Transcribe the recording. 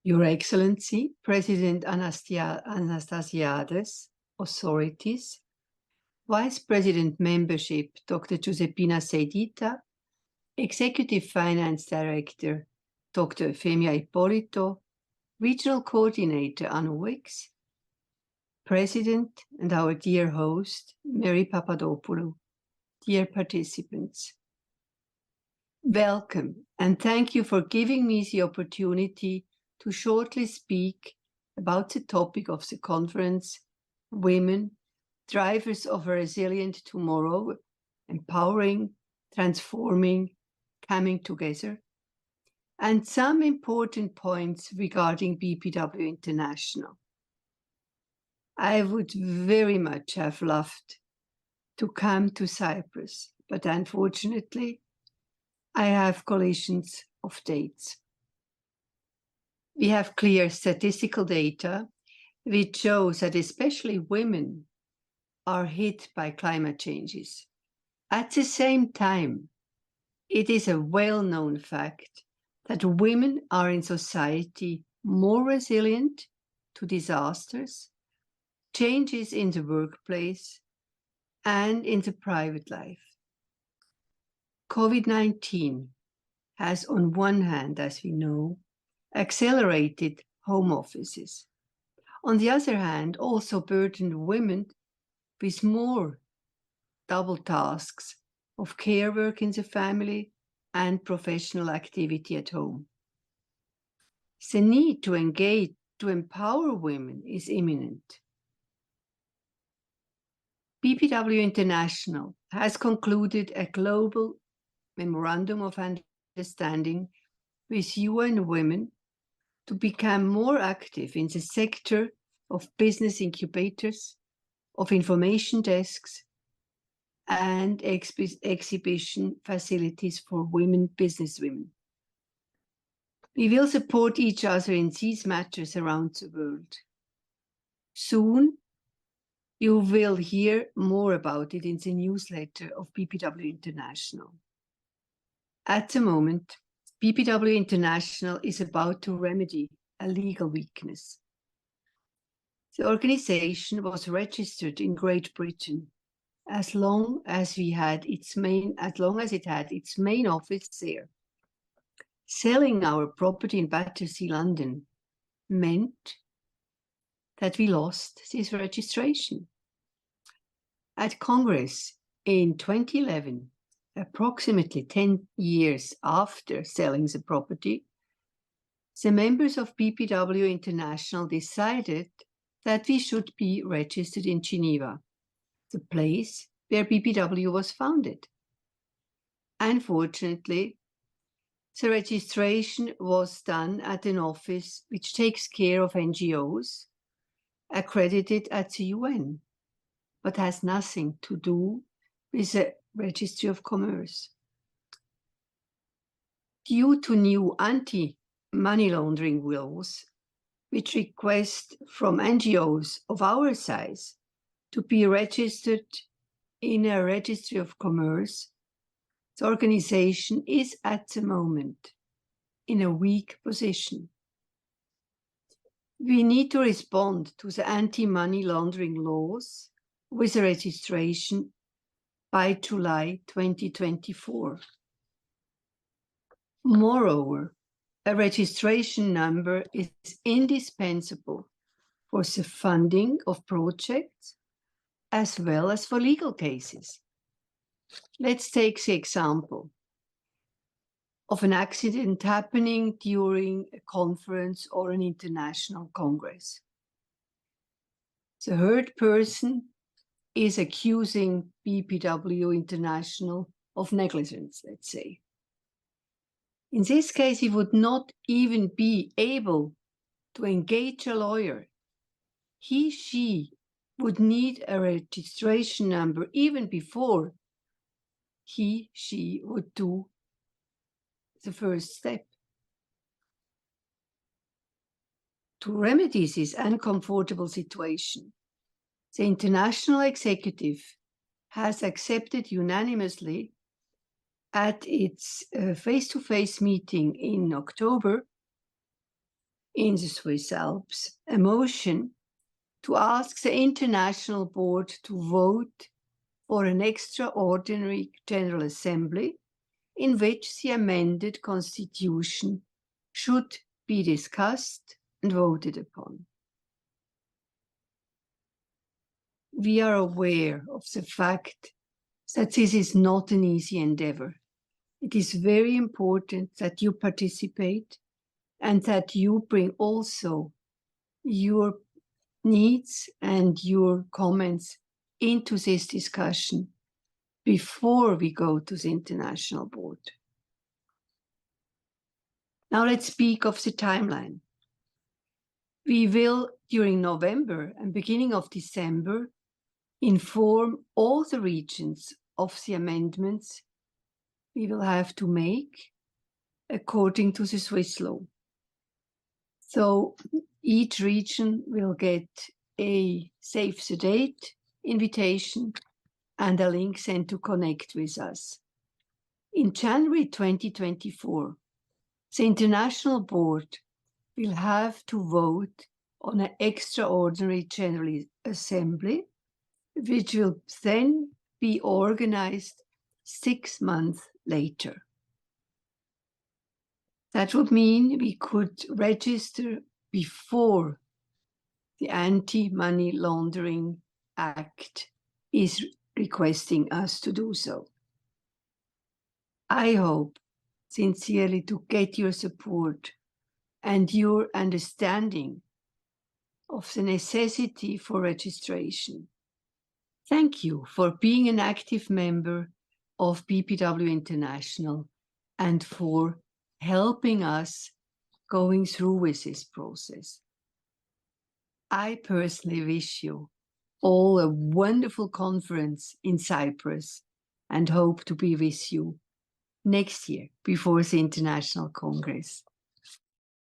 Your Excellency, President Anastasiades, authorities, Vice President Membership, Dr. Giuseppina Seidita, Executive Finance Director, Dr. Efemia Ippolito, Regional Coordinator, Anu Wicks, President and our dear host, Mary Papadopoulou, dear participants. Welcome, and thank you for giving me the opportunity to shortly speak about the topic of the conference, Women, Drivers of a Resilient Tomorrow, Empowering, Transforming, Coming Together, and some important points regarding BPW International. I would very much have loved to come to Cyprus, but unfortunately, I have collisions of dates. We have clear statistical data which shows that especially women are hit by climate changes. At the same time, it is a well-known fact that women are in society more resilient to disasters, changes in the workplace, and in the private life. COVID-19 has, on one hand, as we know, accelerated home offices. On the other hand, also burdened women with more double tasks of care work in the family and professional activity at home. The need to engage, to empower women is imminent. BPW International has concluded a global memorandum of understanding with UN Women to become more active in the sector of business incubators, of information desks, and exhibition facilities for women businesswomen. We will support each other in these matters around the world. Soon, you will hear more about it in the newsletter of BPW International. At the moment, BPW International is about to remedy a legal weakness. The organization was registered in Great Britain as long as it had its main office there. Selling our property in Battersea, London, meant that we lost this registration. At Congress in 2011, approximately 10 years after selling the property, the members of BPW International decided that we should be registered in Geneva, the place where BPW was founded. Unfortunately, the registration was done at an office which takes care of NGOs accredited at the UN, but has nothing to do with the Registry of Commerce. Due to new anti-money laundering laws, which request from NGOs of our size to be registered in a Registry of Commerce, the organization is at the moment in a weak position. We need to respond to the anti-money laundering laws with a registration by July 2024. Moreover, a registration number is indispensable for the funding of projects as well as for legal cases. Let's take the example of an accident happening during a conference or an international congress. The hurt person is accusing BPW International of negligence, let's say. In this case, he would not even be able to engage a lawyer. She would need a registration number even before she would do the first step. To remedy this uncomfortable situation, the International Executive has accepted unanimously at its face-to-face meeting in October in the Swiss Alps a motion to ask the International Board to vote for an extraordinary General Assembly in which the amended constitution should be discussed and voted upon. We are aware of the fact that this is not an easy endeavor. It is very important that you participate and that you bring also your needs and your comments into this discussion before we go to the International Board. Now let's speak of the timeline. We will, during November and beginning of December, inform all the regions of the amendments we will have to make according to the Swiss law. So each region will get a save the date invitation and a link sent to connect with us. In January 2024, the International Board will have to vote on an extraordinary General Assembly, which will then be organized 6 months later. That would mean we could register before the Anti-Money Laundering Act is requesting us to do so. I hope sincerely to get your support and your understanding of the necessity for registration. Thank you for being an active member of BPW International and for helping us going through with this process. I personally wish you all a wonderful conference in Cyprus and hope to be with you next year before the International Congress.